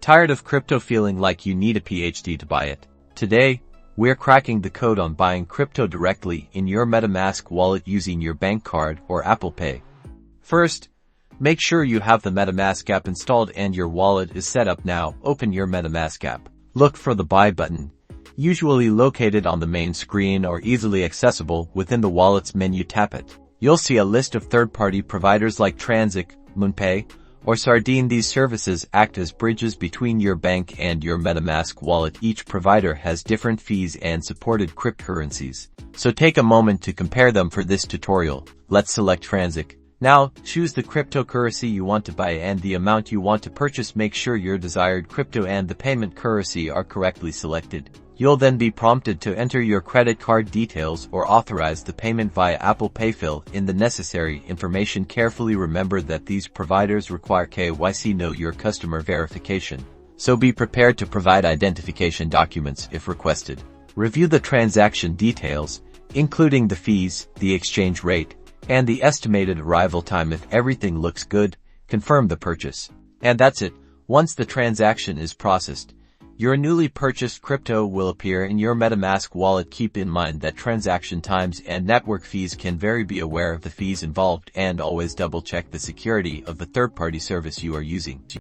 Tired of crypto feeling like you need a PhD to buy it? Today, we're cracking the code on buying crypto directly in your MetaMask wallet using your bank card or Apple Pay. First, make sure you have the MetaMask app installed and your wallet is set up now. Open your MetaMask app. Look for the Buy button, usually located on the main screen or easily accessible within the wallet's menu. Tap it. You'll see a list of third-party providers like Transact, MoonPay, or Sardine. These services act as bridges between your bank and your MetaMask wallet. Each provider has different fees and supported cryptocurrencies, so take a moment to compare them for this tutorial. Let's select Transact. Now, choose the cryptocurrency you want to buy and the amount you want to purchase. Make sure your desired crypto and the payment currency are correctly selected. You'll then be prompted to enter your credit card details or authorize the payment via Apple Pay. Fill in the necessary information carefully. Remember that these providers require KYC Know Your Customer verification, so be prepared to provide identification documents if requested. Review the transaction details, including the fees, the exchange rate, and the estimated arrival time. If everything looks good, confirm the purchase. And that's it. Once the transaction is processed, your newly purchased crypto will appear in your MetaMask wallet. Keep in mind that transaction times and network fees can vary. Be aware of the fees involved and always double-check the security of the third-party service you are using.